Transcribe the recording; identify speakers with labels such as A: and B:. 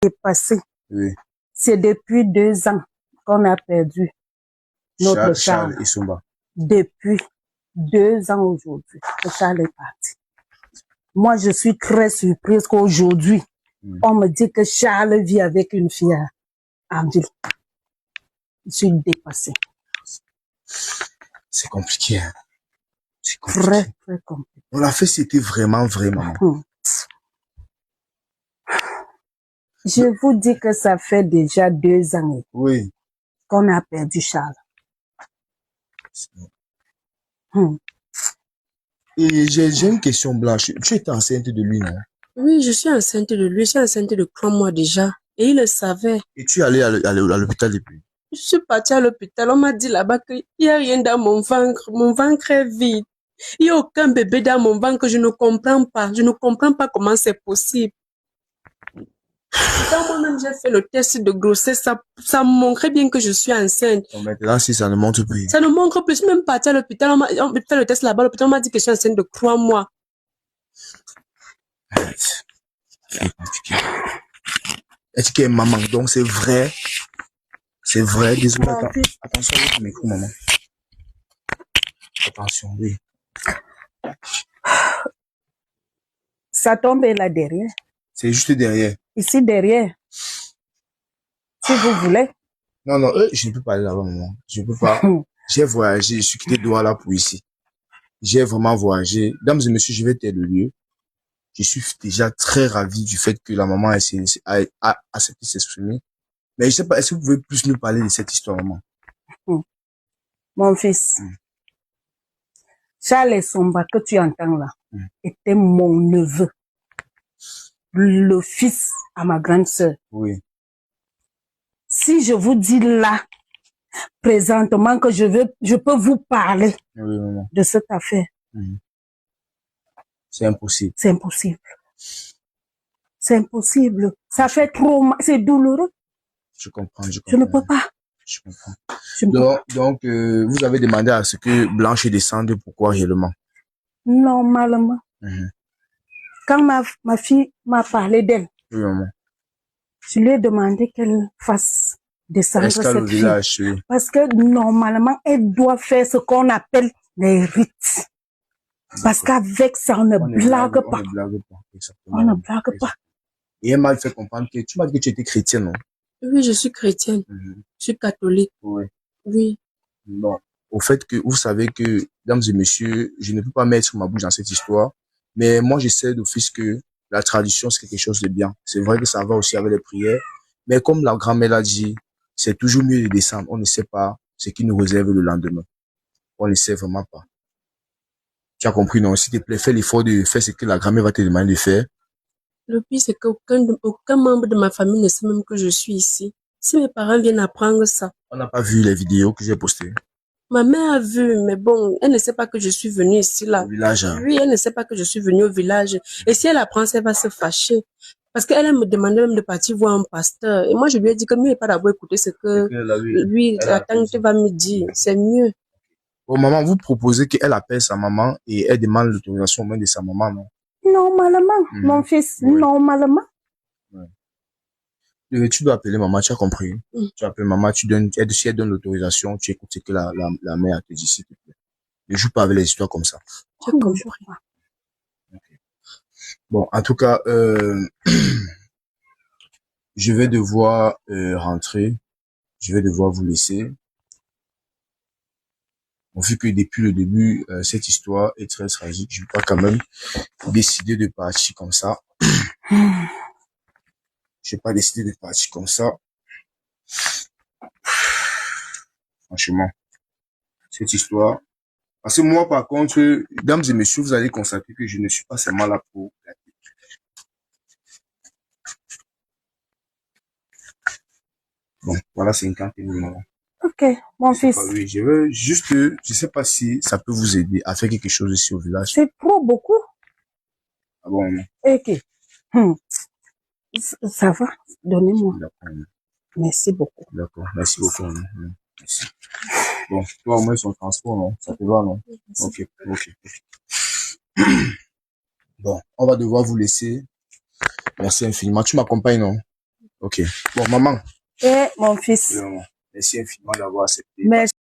A: dépassé.
B: Oui.
A: C'est depuis 2 ans qu'on a perdu notre Charles.
B: Charles Issoumba.
A: Depuis 2 ans aujourd'hui que Charles est parti. Moi, je suis très surprise qu'aujourd'hui, on me dit que Charles vit avec une fille en ville. Je suis dépassée.
B: C'est compliqué. Hein? C'est compliqué.
A: Très, très compliqué.
B: On l'a fait, c'était vraiment, vraiment.
A: Je vous dis que ça fait déjà 2 ans qu'on a perdu Charles.
B: Et j'ai une question, Blanche. Tu étais enceinte de lui, non?
C: Oui, je suis enceinte de lui. Je suis enceinte de 3 mois déjà. Et il le savait.
B: Et tu es allée à l'hôpital depuis?
C: Je suis partie à l'hôpital. On m'a dit là-bas qu'il n'y a rien dans mon ventre. Mon ventre est vide. Il n'y a aucun bébé dans mon ventre. Je ne comprends pas. Je ne comprends pas comment c'est possible. Quand moi-même j'ai fait le test de grossesse, ça montrait bien que je suis enceinte.
B: Donc maintenant, si ça ne montre plus.
C: Ça ne montre plus. Je suis même partie à l'hôpital. On fait le test là-bas. L'hôpital m'a dit que je suis enceinte de 3 mois.
B: C'est compliqué. Est-ce que maman, donc c'est vrai? C'est vrai, désolé. Attention avec le micro, maman. Attention, oui.
A: Ça tombe là derrière.
B: C'est juste derrière.
A: Ici derrière. Si vous voulez.
B: Non, non, je ne peux pas aller là-bas, maman. Je ne peux pas. J'ai voyagé, je suis quitté Douala pour ici. J'ai vraiment voyagé. Mesdames et messieurs, je vais taire le lieu. Je suis déjà très ravi du fait que la maman a accepté de s'exprimer. Mais je sais pas, est-ce que vous pouvez plus nous parler de cette histoire, maman?
A: Mon fils, Charles Issoumba que tu entends là, était mon neveu. Le fils à ma grande sœur.
B: Oui.
A: Si je vous dis là, présentement, que je peux vous parler de cette affaire.
B: C'est impossible.
A: C'est impossible. C'est impossible. Ça fait trop mal. C'est douloureux.
B: Je comprends.
A: Je ne peux pas.
B: Je comprends. Donc, vous avez demandé à ce que Blanche descende. Pourquoi réellement?
A: Normalement. Quand ma fille m'a parlé d'elle, je lui ai demandé qu'elle fasse descendre cette fille. Parce que normalement, elle doit faire ce qu'on appelle les rites. Parce qu'avec ça, on ne blague pas. On ne blague pas.
B: Et elle m'a fait comprendre que tu m'as dit que tu étais chrétienne, non?
C: Oui, je suis chrétienne. Je suis catholique. Oui.
B: Bon. Au fait que vous savez que, mesdames et messieurs, je ne peux pas mettre ma bouche dans cette histoire, mais moi j'essaie d'office que la tradition c'est quelque chose de bien. C'est vrai que ça va aussi avec les prières, mais comme la grand-mère l'a dit, c'est toujours mieux de descendre. On ne sait pas ce qui nous réserve le lendemain. On ne sait vraiment pas. Tu as compris, non? S'il te plaît, fais l'effort de faire ce que la grand-mère va te demander de faire.
C: Le pire, c'est qu'aucun membre de ma famille ne sait même que je suis ici. Si mes parents viennent apprendre ça.
B: On n'a pas vu les vidéos que j'ai postées.
C: Ma mère a vu, mais bon, elle ne sait pas que je suis venue ici, là.
B: Au village, hein?
C: Oui, elle ne sait pas que je suis venue au village. Et si elle apprend, elle va se fâcher. Parce qu'elle me demandait même de partir voir un pasteur. Et moi, je lui ai dit que mieux n'est pas d'abord écouter ce que lui, la tante va me dire. C'est mieux.
B: Bon, maman, vous proposez qu'elle appelle sa maman et elle demande l'autorisation au moins de sa maman, non?
A: Normalement, mon fils, normalement.
B: Tu dois appeler maman, tu as compris? Tu appelles maman, si elle donne l'autorisation, tu écoutes ce que la mère te dit, s'il te plaît. Ne joue pas avec les histoires comme ça.
C: Tu as compris?
B: Okay. Bon, en tout cas, je vais devoir rentrer. Je vais devoir vous laisser. Bon, vu que depuis le début, cette histoire est très tragique, je ne vais pas quand même décider de partir comme ça. Je n'ai pas décidé de partir comme ça. Franchement, cette histoire. Parce que moi, par contre, mesdames et messieurs, vous allez constater que je ne suis pas seulement là pour la tête. Bon, voilà, c'est une cantine.
A: Ok, mon fils.
B: Oui, je veux juste, je sais pas si ça peut vous aider à faire quelque chose ici au village.
A: C'est trop beaucoup.
B: Ah bon, non?
A: Ok. Ça va, donnez-moi. Merci beaucoup.
B: D'accord, merci beaucoup. Merci. Bon, toi au moins son transport, non? Ça te va, non? Ok. Bon, on va devoir vous laisser. Merci infiniment. Tu m'accompagnes, non? Ok. Bon, maman.
A: Et mon fils.
B: Merci infiniment d'avoir accepté.
A: Merci.